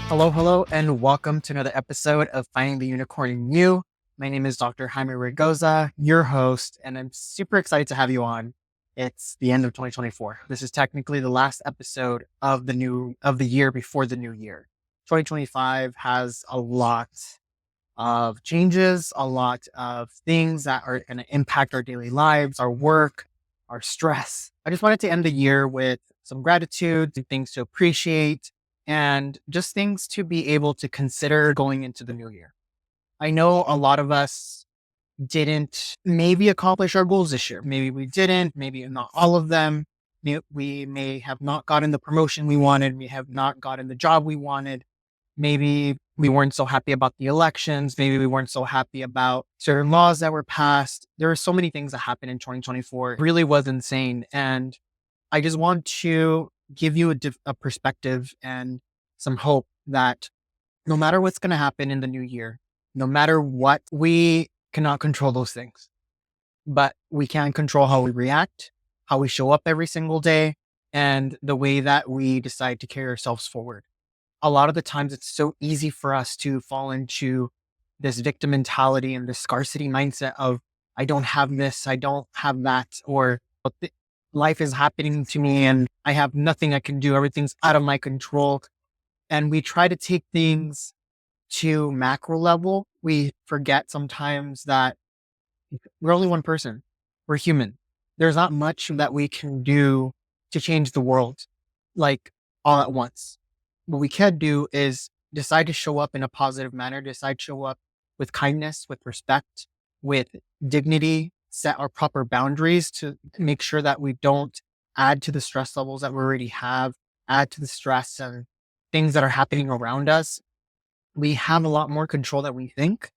Hello, hello, and welcome to another episode of Finding the Unicorn in You. My name is Dr. Jaime Raygoza, your host, and I'm super excited to have you on. It's the end of 2024. This is technically the last episode of the year before the new year. 2025 has a lot of changes, a lot of things that are going to impact our daily lives, our work, our stress. I just wanted to end the year with some gratitude, some things to appreciate, and just things to be able to consider going into the new year. I know a lot of us didn't maybe accomplish our goals this year. Maybe we didn't, maybe not all of them. We may have not gotten the promotion we wanted. We have not gotten the job we wanted. Maybe we weren't so happy about the elections. Maybe we weren't so happy about certain laws that were passed. There were so many things that happened in 2024. It really was insane. And I just want to give you a perspective and some hope that no matter what's going to happen in the new year, no matter what, we cannot control those things, but we can control how we react, how we show up every single day, and the way that we decide to carry ourselves forward. A lot of the times it's so easy for us to fall into this victim mentality and this scarcity mindset of, I don't have this, I don't have that, or life is happening to me and I have nothing I can do. Everything's out of my control. And we try to take things to macro level. We forget sometimes that we're only one person. We're human. There's not much that we can do to change the world like all at once. What we can do is decide to show up in a positive manner, decide to show up with kindness, with respect, with dignity, set our proper boundaries to make sure that we don't add to the stress levels that we already have, add to the stress and things that are happening around us. We have a lot more control than we think.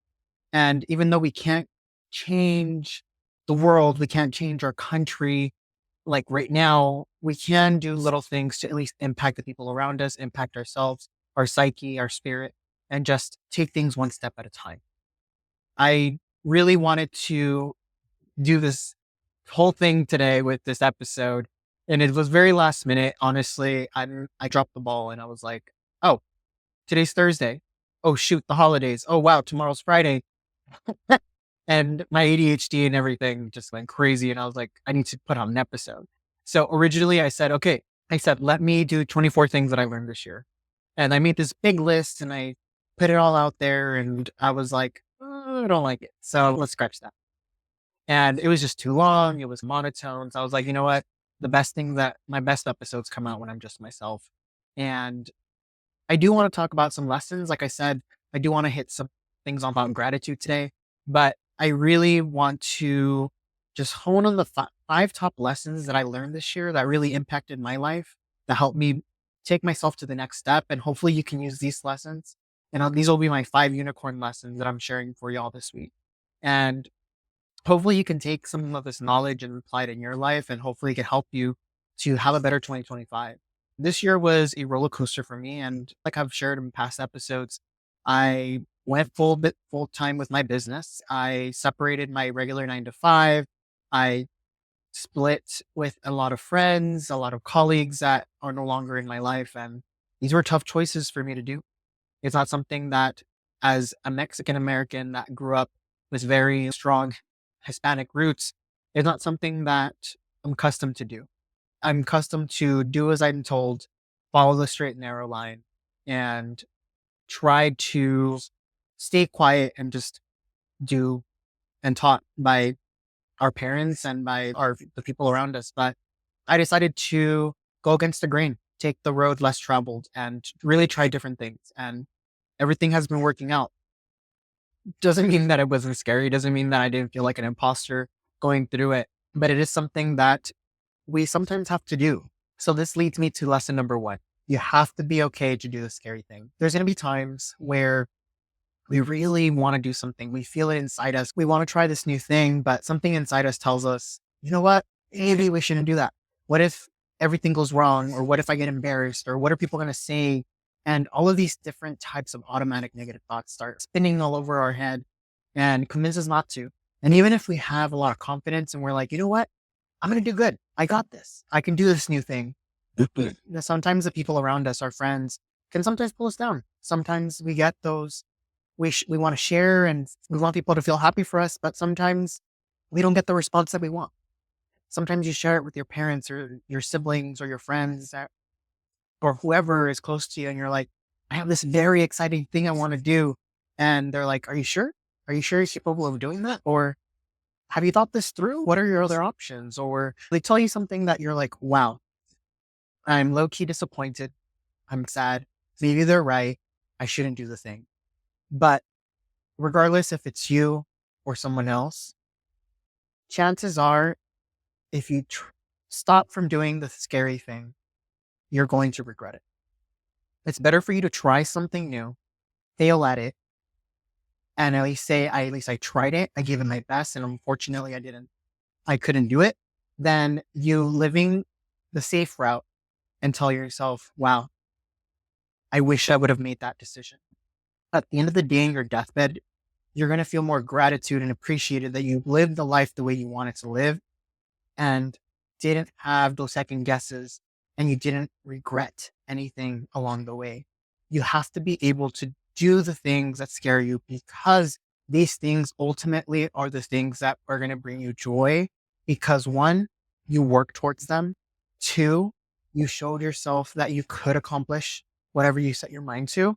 And even though we can't change the world, we can't change our country, like right now, we can do little things to at least impact the people around us, impact ourselves, our psyche, our spirit, and just take things one step at a time. I really wanted to do this whole thing today with this episode, and it was very last minute. Honestly, I dropped the ball and I was like, oh, today's Thursday. Oh, shoot, the holidays. Oh, wow, tomorrow's Friday. And my ADHD and everything just went crazy. And I was like, I need to put on an episode. So originally I said, let me do 24 things that I learned this year. And I made this big list and I put it all out there. And I was like, I don't like it. So let's scratch that. And it was just too long. It was monotone. So I was like, you know what? My best episodes come out when I'm just myself. And I do want to talk about some lessons. Like I said, I do want to hit some things about gratitude today, but I really want to just hone on the five top lessons that I learned this year that really impacted my life, that helped me take myself to the next step. And hopefully you can use these lessons. And these will be my 5 unicorn lessons that I'm sharing for y'all this week. And hopefully you can take some of this knowledge and apply it in your life. And hopefully it can help you to have a better 2025. This year was a roller coaster for me. And like I've shared in past episodes, I went full time with my business. I separated my regular 9 to 5. I split with a lot of friends, a lot of colleagues that are no longer in my life. And these were tough choices for me to do. It's not something that, as a Mexican American that grew up with very strong Hispanic roots, it's not something that I'm accustomed to do. I'm accustomed to do as I'm told, follow the straight and narrow line, and try to stay quiet and just do and taught by our parents and by the people around us. But I decided to go against the grain, take the road less traveled, and really try different things. And everything has been working out. Doesn't mean that it wasn't scary. Doesn't mean that I didn't feel like an imposter going through it. But it is something that we sometimes have to do. So this leads me to lesson number 1. You have to be okay to do the scary thing. There's going to be times where we really want to do something. We feel it inside us. We want to try this new thing, but something inside us tells us, you know what? Maybe we shouldn't do that. What if everything goes wrong? Or what if I get embarrassed? Or what are people going to say? And all of these different types of automatic negative thoughts start spinning all over our head and convince us not to. And even if we have a lot of confidence and we're like, you know what, I'm going to do good. I got this. I can do this new thing. Sometimes the people around us, our friends, can sometimes pull us down. Sometimes we get those, we want to share and we want people to feel happy for us, but sometimes we don't get the response that we want. Sometimes you share it with your parents or your siblings or your friends or whoever is close to you. And you're like, I have this very exciting thing I want to do. And they're like, are you sure? Are you sure you're capable of doing that? Or have you thought this through? What are your other options? Or they tell you something that you're like, wow, I'm low key disappointed. I'm sad. Maybe they're right. I shouldn't do the thing. But regardless if it's you or someone else, chances are if you stop from doing the scary thing, you're going to regret it. It's better for you to try something new, fail at it, and at least say, at least I tried it. I gave it my best. And unfortunately, I couldn't do it. Than you living the safe route and tell yourself, wow, I wish I would have made that decision. At the end of the day, in your deathbed, you're going to feel more gratitude and appreciated that you lived the life the way you wanted to live and didn't have those second guesses and you didn't regret anything along the way. You have to be able to do the things that scare you because these things ultimately are the things that are going to bring you joy because one, you work towards them. Two, you showed yourself that you could accomplish whatever you set your mind to.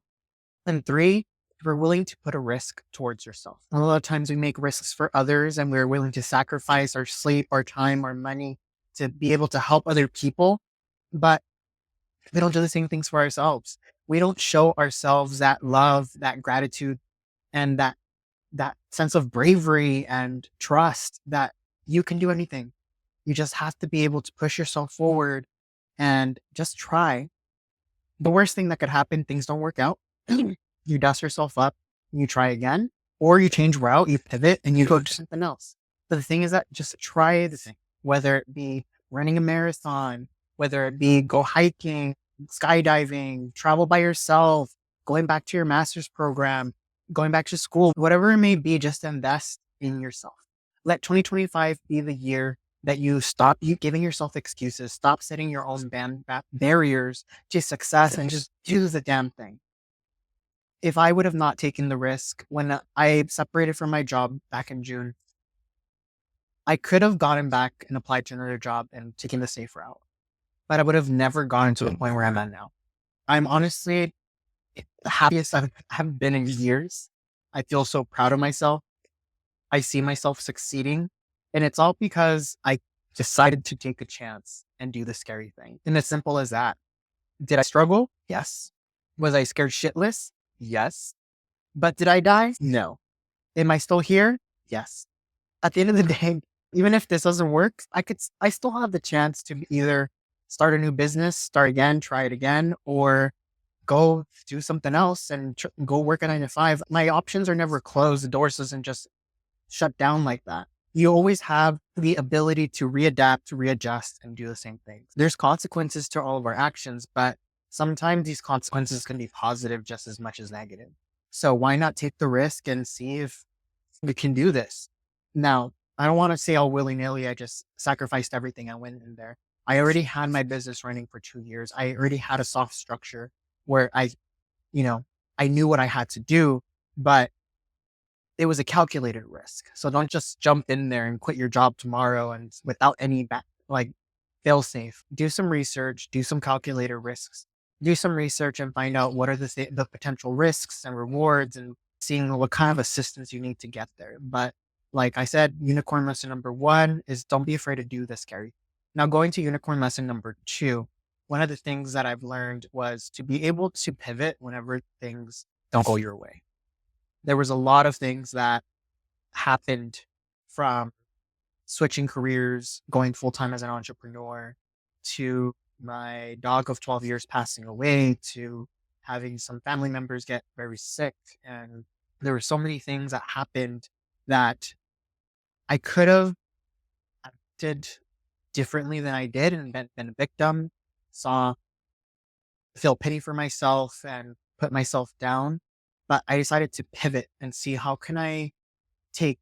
And three, we're willing to put a risk towards yourself. A lot of times we make risks for others and we're willing to sacrifice our sleep, our time, our money to be able to help other people. But we don't do the same things for ourselves. We don't show ourselves that love, that gratitude, and that sense of bravery and trust that you can do anything. You just have to be able to push yourself forward and just try. The worst thing that could happen, things don't work out. You dust yourself up, you try again, or you change route, you pivot and you go to something else. But the thing is that just try the thing, whether it be running a marathon, whether it be go hiking, skydiving, travel by yourself, going back to your master's program, going back to school, whatever it may be, just invest in yourself. Let 2025 be the year that you stop you giving yourself excuses, stop setting your own barriers to success and just do the damn thing. If I would have not taken the risk when I separated from my job back in June, I could have gotten back and applied to another job and taken the safe route, but I would have never gotten to the point where I'm at now. I'm honestly the happiest I have been in years. I feel so proud of myself. I see myself succeeding, and it's all because I decided to take a chance and do the scary thing. And as simple as that. Did I struggle? Yes. Was I scared shitless? Yes. But did I die? No. Am I still here? Yes. At the end of the day, even if this doesn't work, I still have the chance to either start a new business, start again, try it again, or go do something else and go work a 9 to 5. My options are never closed. The doors doesn't just shut down like that. You always have the ability to readapt, to readjust, and do the same things. There's consequences to all of our actions, but sometimes these consequences can be positive just as much as negative. So why not take the risk and see if we can do this? Now, I don't want to say all willy-nilly, I just sacrificed everything. I went in there. I already had my business running for 2 years. I already had a soft structure where you know, I knew what I had to do, but it was a calculated risk. So don't just jump in there and quit your job tomorrow and without any fail safe. Do some research, do some calculated risks, do some research and find out what are the potential risks and rewards and seeing what kind of assistance you need to get there. But like I said, unicorn lesson number 1 is don't be afraid to do the scary. Now going to unicorn lesson number 2, one of the things that I've learned was to be able to pivot whenever things don't go your way. There was a lot of things that happened from switching careers, going full-time as an entrepreneur, to my dog of 12 years passing away, to having some family members get very sick. And there were so many things that happened that I could have acted differently than I did and been a victim, feel pity for myself and put myself down. But I decided to pivot and see how can I take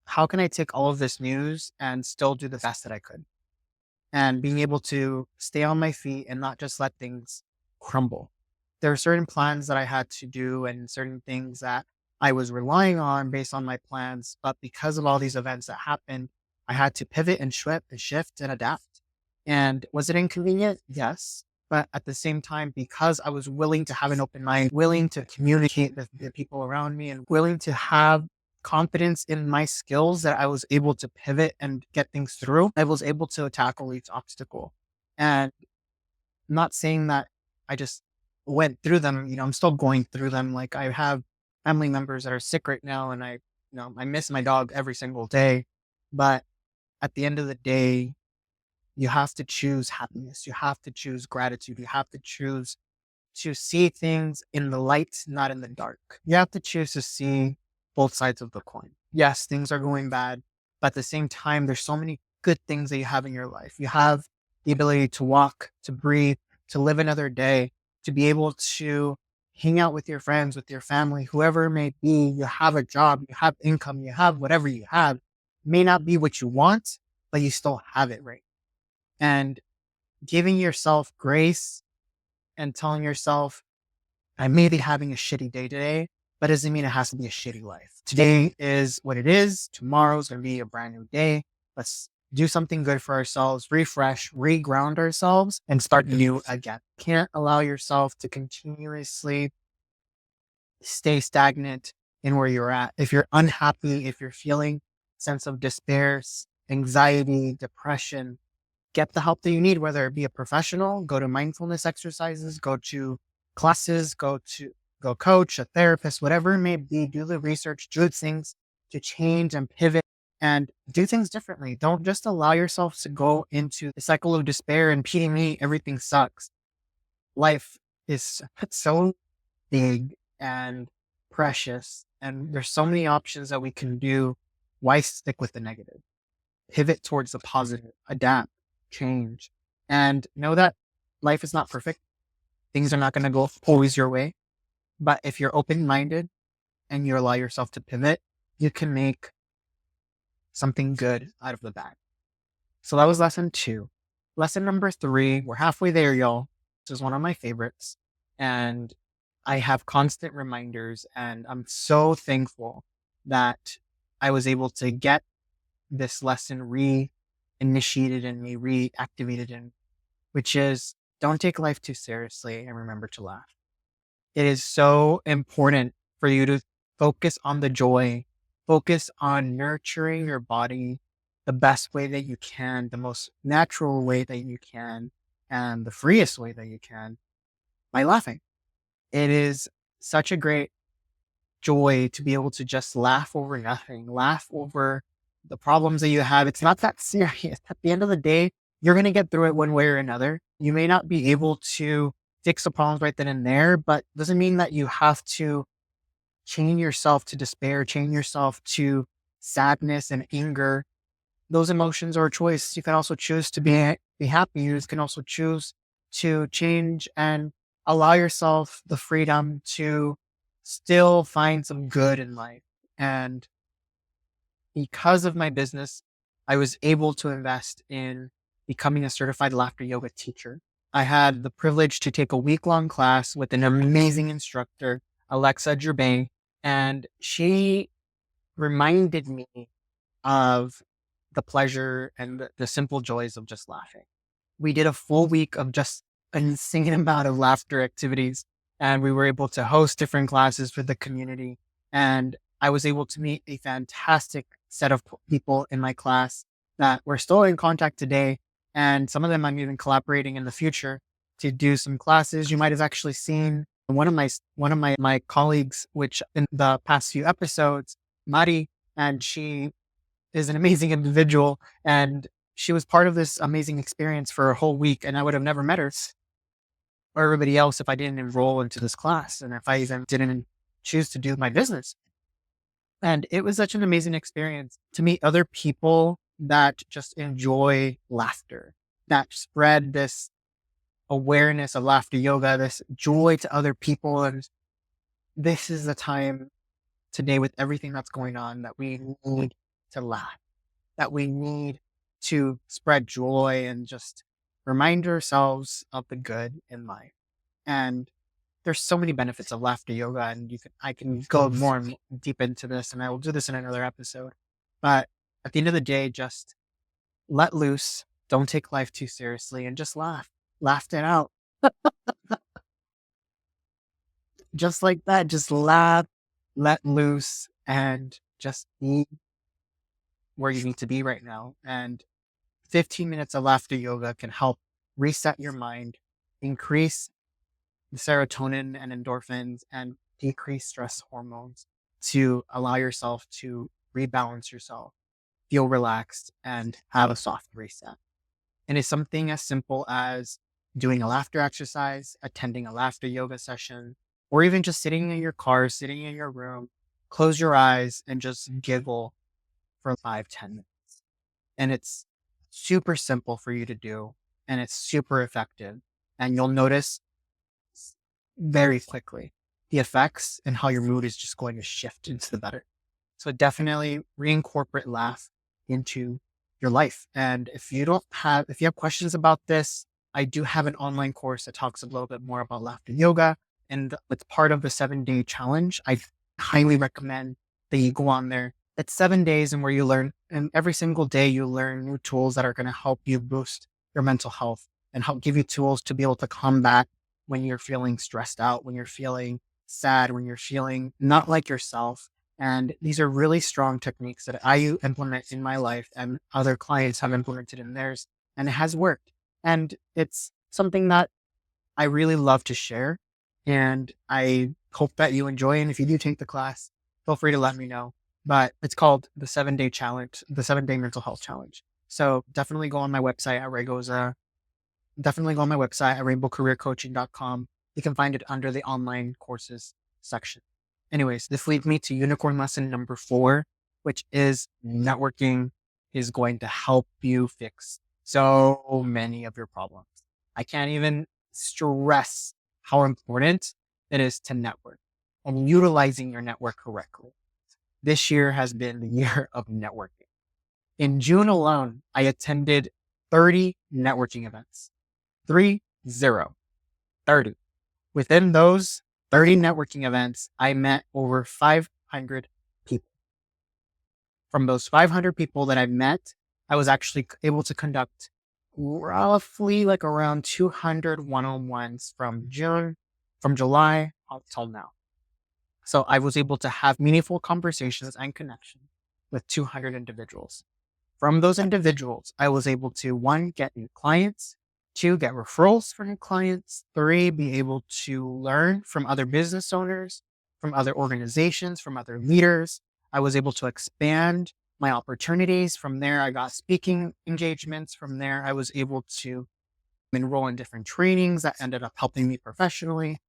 how can I take all of this news and still do the best that I could? And being able to stay on my feet and not just let things crumble. There are certain plans that I had to do and certain things that I was relying on based on my plans. But because of all these events that happened, I had to pivot and shift and adapt. And was it inconvenient? Yes. But at the same time, because I was willing to have an open mind, willing to communicate with the people around me, and willing to have confidence in my skills, that I was able to pivot and get things through, I was able to tackle each obstacle. And I'm not saying that I just went through them, I'm still going through them. Like, I have family members that are sick right now, and I miss my dog every single day. But at the end of the day, you have to choose happiness. You have to choose gratitude. You have to choose to see things in the light, not in the dark. You have to choose to see both sides of the coin. Yes, things are going bad, but at the same time, there's so many good things that you have in your life. You have the ability to walk, to breathe, to live another day, to be able to hang out with your friends, with your family, whoever it may be. You have a job, you have income, you have whatever you have. May not be what you want, but you still have it, right? And giving yourself grace and telling yourself, I may be having a shitty day today, but it doesn't mean it has to be a shitty life. Today is what it is. Tomorrow's going to be a brand new day. Let's do something good for ourselves, refresh, reground ourselves, and start new again. Can't allow yourself to continuously stay stagnant in where you're at. If you're unhappy, if you're feeling sense of despair, anxiety, depression, get the help that you need, whether it be a professional, go to mindfulness exercises, go to classes, go coach, a therapist, whatever it may be, do the research, do things to change and pivot and do things differently. Don't just allow yourself to go into the cycle of despair and PDE, everything sucks. Life is so big and precious, and there's so many options that we can do. Why stick with the negative? Pivot towards the positive, adapt, change, and know that life is not perfect. Things are not going to go always your way. But if you're open minded and you allow yourself to pivot, you can make something good out of the bad. So that was lesson 2. Lesson number 3, we're halfway there, y'all. This is one of my favorites. And I have constant reminders, and I'm so thankful that I was able to get this lesson reinitiated in me, reactivated in me, which is, don't take life too seriously and remember to laugh. It is so important for you to focus on the joy, focus on nurturing your body the best way that you can, the most natural way that you can, and the freest way that you can by laughing. It is such a great joy to be able to just laugh over nothing, laugh over the problems that you have. It's not that serious. At the end of the day, you're going to get through it one way or another. You may not be able to fix the problems right then and there, but doesn't mean that you have to chain yourself to despair, chain yourself to sadness and anger. Those emotions are a choice. You can also choose to be happy. You can also choose to change and allow yourself the freedom to still find some good in life. And because of my business, I was able to invest in becoming a certified laughter yoga teacher. I had the privilege to take a week-long class with an amazing instructor, Alexa Gerbain, and she reminded me of the pleasure and the simple joys of just laughing. We did a full week of just an insane amount of laughter activities, and we were able to host different classes for the community. And I was able to meet a fantastic set of people in my class that we're still in contact today. And some of them I'm even collaborating in the future to do some classes. You might have actually seen one of my colleagues, which in the past few episodes, Mari, and she is an amazing individual, and she was part of this amazing experience for a whole week. And I would have never met her or everybody else if I didn't enroll into this class, and if I even didn't choose to do my business. And it was such an amazing experience to meet other people that just enjoy laughter, that spread this awareness of laughter yoga, this joy to other people. And this is the time today, with everything that's going on, that we need to laugh, that we need to spread joy and just remind ourselves of the good in life. And there's so many benefits of laughter yoga, and I can go more and deep into this, and I will do this in another episode. But at the end of the day, just let loose, don't take life too seriously, and just laugh. Laugh it out. Just like that. Just laugh, let loose, and just be where you need to be right now. And 15 minutes of laughter yoga can help reset your mind, increase the serotonin and endorphins, and decrease stress hormones to allow yourself to rebalance yourself, feel relaxed, and have a soft reset. And it's something as simple as doing a laughter exercise, attending a laughter yoga session, or even just sitting in your car, sitting in your room, close your eyes and just giggle for 5, 10 minutes. And it's super simple for you to do, and it's super effective. And you'll notice very quickly the effects and how your mood is just going to shift into the better. So definitely reincorporate laugh into your life. And if you have questions about this, I do have an online course that talks a little bit more about laughter yoga, and it's part of the 7-day challenge. I highly recommend that you go on there. It's 7 days, and where you learn, and every single day you learn new tools that are going to help you boost your mental health and help give you tools to be able to combat when you're feeling stressed out, when you're feeling sad, when you're feeling not like yourself. And these are really strong techniques that I implement in my life and other clients have implemented in theirs, and it has worked. And it's something that I really love to share. And I hope that you enjoy. And if you do take the class, feel free to let me know. But it's called the 7-day challenge, the 7-day mental health challenge. So definitely go on my website at Raygoza. Definitely go on my website at rainbowcareercoaching.com. You can find it under the online courses section. Anyways, this leads me to unicorn lesson number 4, which is networking is going to help you fix so many of your problems. I can't even stress how important it is to network and utilizing your network correctly. This year has been the year of networking. In June alone, I attended 30 networking events. 30. Within those 30 networking events, I met over 500 people. From those 500 people that I met, I was actually able to conduct roughly like around 200 one-on-ones from July until now. So I was able to have meaningful conversations and connection with 200 individuals. From those individuals, I was able to 1, get new clients, 2, get referrals for new clients, 3, be able to learn from other business owners, from other organizations, from other leaders. I was able to expand my opportunities. From there, I got speaking engagements. From there, I was able to enroll in different trainings that ended up helping me professionally.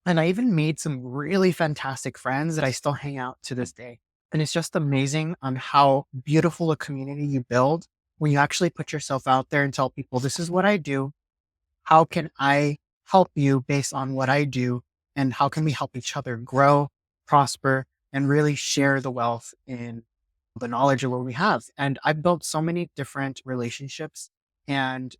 And I even made some really fantastic friends that I still hang out to this day. And it's just amazing on how beautiful a community you build when you actually put yourself out there and tell people, this is what I do. How can I help you based on what I do? And how can we help each other grow, prosper, and really share the wealth in the knowledge of what we have? And I've built so many different relationships. And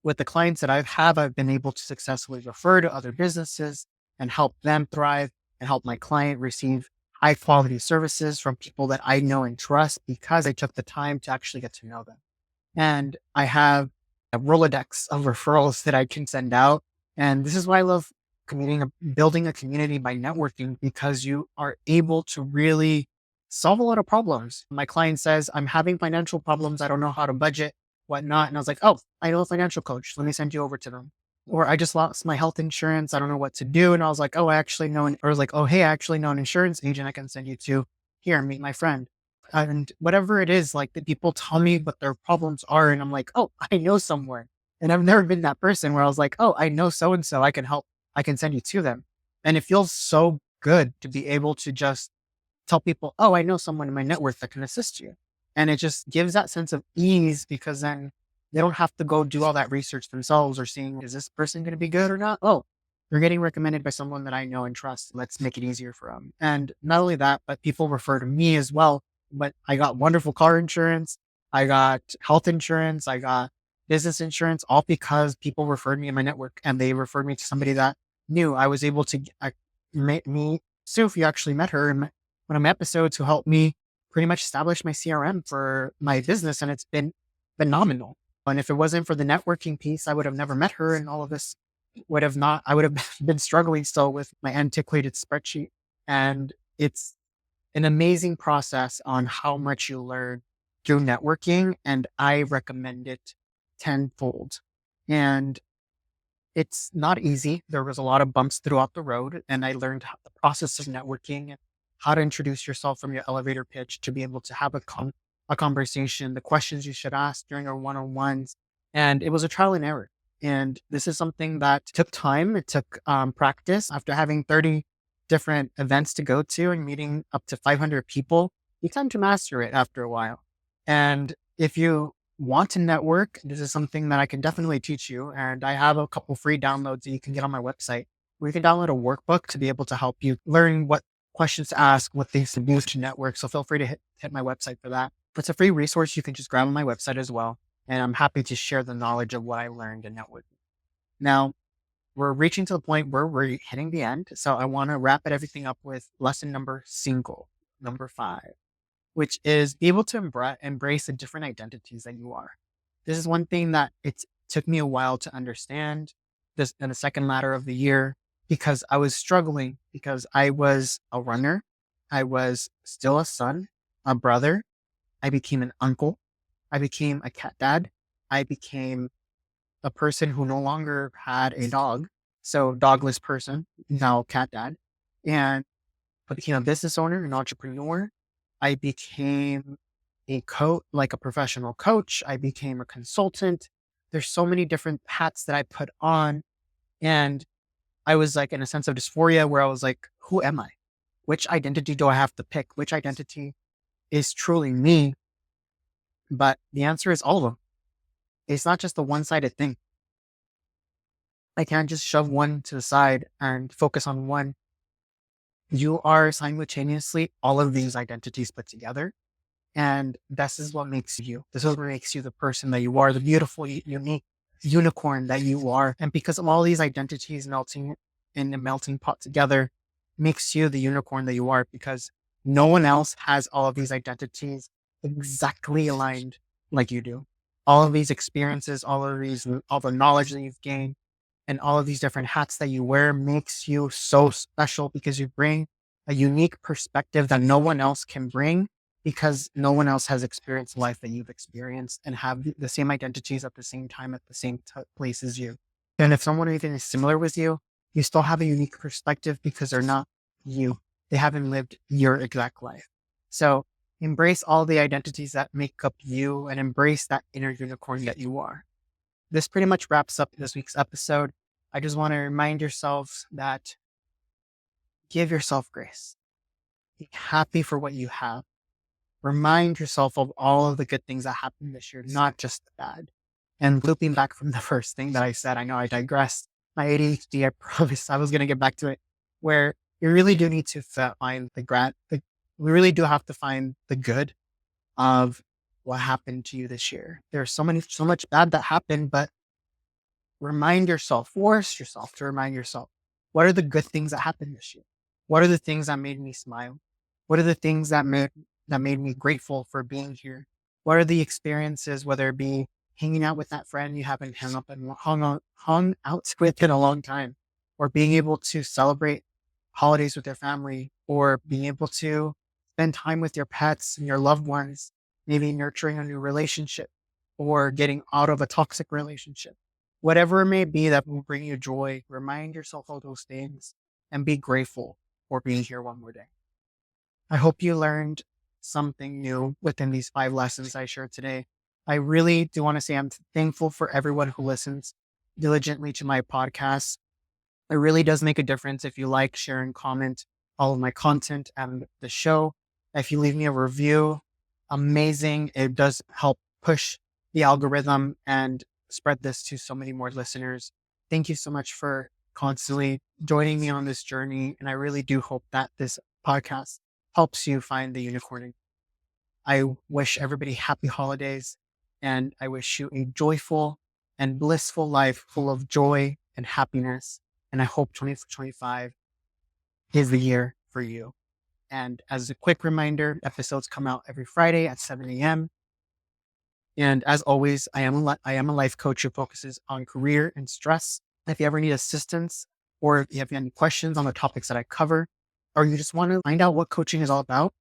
with the clients that I've been able to successfully refer to other businesses and help them thrive and help my client receive high quality services from people that I know and trust because I took the time to actually get to know them. And I have a Rolodex of referrals that I can send out. And this is why I love building a community by networking, because you are able to really solve a lot of problems. My client says, I'm having financial problems. I don't know how to budget, whatnot. And I was like, oh, I know a financial coach. Let me send you over to them. Or I just lost my health insurance. I don't know what to do. And I was like, oh, I actually know, or I was like, oh, hey, I actually know an insurance agent I can send you to. Here, meet my friend. And whatever it is, like, the people tell me what their problems are. And I'm like, oh, I know somewhere. And I've never been that person where I was like, oh, I know so-and-so, I can help. I can send you to them. And it feels so good to be able to just tell people, oh, I know someone in my network that can assist you. And it just gives that sense of ease, because then they don't have to go do all that research themselves or seeing, is this person going to be good or not? Oh, they're getting recommended by someone that I know and trust. Let's make it easier for them. And not only that, but people refer to me as well but I got wonderful car insurance. I got health insurance. I got business insurance, all because people referred me in my network and they referred me to somebody that knew. I was able to meet Sue. You actually met her in one of my episodes, who helped me pretty much establish my CRM for my business. And it's been phenomenal. And if it wasn't for the networking piece, I would have never met her, and all of this would have not, I would have been struggling still with my antiquated spreadsheet. And it's an amazing process on how much you learn through networking. And I recommend it tenfold. And it's not easy. There was a lot of bumps throughout the road, and I learned the process of networking and how to introduce yourself from your elevator pitch to be able to have a conversation, the questions you should ask during our one-on-ones. And it was a trial and error. And this is something that took time. It took practice. After having 30 different events to go to and meeting up to 500 people, you tend to master it after a while. And if you want to network, this is something that I can definitely teach you. And I have a couple free downloads that you can get on my website, where you can download a workbook to be able to help you learn what questions to ask, what things to use to network. So feel free to hit my website for that. It's a free resource you can just grab on my website as well. And I'm happy to share the knowledge of what I learned in networking. Now, we're reaching to the point where we're hitting the end. So I want to wrap everything up with lesson number 5, which is be able to embrace the different identities that you are. This is one thing that it took me a while to understand this in the second latter of the year, because I was struggling, because I was a runner. I was still a son, a brother. I became an uncle. I became a cat dad. I became a person who no longer had a dog. So dogless person, now cat dad. And I became a business owner, an entrepreneur. I became like a professional coach. I became a consultant. There's so many different hats that I put on. And I was like in a sense of dysphoria, where I was like, who am I? Which identity do I have to pick? Which identity is truly me? But the answer is all of them. It's not just a one-sided thing. I can't just shove one to the side and focus on one. You are simultaneously all of these identities put together. And this is what makes you. This is what makes you the person that you are, the beautiful, unique unicorn that you are. And because of all these identities melting in a melting pot together, makes you the unicorn that you are, because no one else has all of these identities exactly aligned like you do. All of these experiences, all the knowledge that you've gained, and all of these different hats that you wear makes you so special, because you bring a unique perspective that no one else can bring, because no one else has experienced life that you've experienced and have the same identities at the same time, at the same place as you. And if someone even is similar with you, you still have a unique perspective, because they're not you. They haven't lived your exact life. So embrace all the identities that make up you, and embrace that inner unicorn that you are. This pretty much wraps up this week's episode. I just want to remind yourselves that give yourself grace. Be happy for what you have. Remind yourself of all of the good things that happened this year, not just the bad. And looping back from the first thing that I said, I know I digressed. My ADHD, I promised I was going to get back to it, where you really do need to find we really do have to find the good of what happened to you this year. There's so much bad that happened, but force yourself to remind yourself, what are the good things that happened this year? What are the things that made me smile? What are the things that made me grateful for being here? What are the experiences, whether it be hanging out with that friend you haven't hung out with in a long time, or being able to celebrate holidays with your family, or being able to spend time with your pets and your loved ones, maybe nurturing a new relationship, or getting out of a toxic relationship. Whatever it may be that will bring you joy, remind yourself of those things and be grateful for being here one more day. I hope you learned something new within these 5 lessons I shared today. I really do want to say I'm thankful for everyone who listens diligently to my podcast. It really does make a difference if you like, share, and comment all of my content and the show. If you leave me a review, amazing. It does help push the algorithm and spread this to so many more listeners. Thank you so much for constantly joining me on this journey. And I really do hope that this podcast helps you find the unicorn. I wish everybody happy holidays, and I wish you a joyful and blissful life full of joy and happiness. And I hope 2025 is the year for you. And as a quick reminder, episodes come out every Friday at 7 a.m. And as always, I am a life coach who focuses on career and stress. If you ever need assistance, or if you have any questions on the topics that I cover, or you just want to find out what coaching is all about,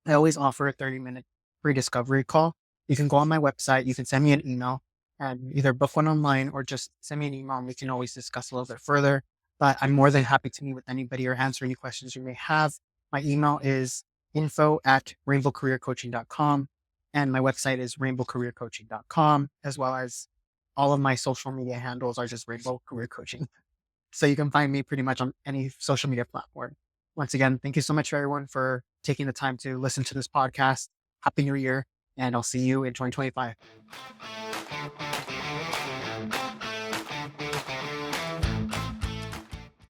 I always offer a 30-minute free discovery call. You can go on my website, you can send me an email and either book one online or just send me an email and we can always discuss a little bit further. But I'm more than happy to meet with anybody or answer any questions you may have. My email is info@rainbowcareercoaching.com and my website is rainbowcareercoaching.com, as well as all of my social media handles are just Rainbow Career Coaching. So you can find me pretty much on any social media platform. Once again, thank you so much, everyone, for taking the time to listen to this podcast. Happy New Year, and I'll see you in 2025.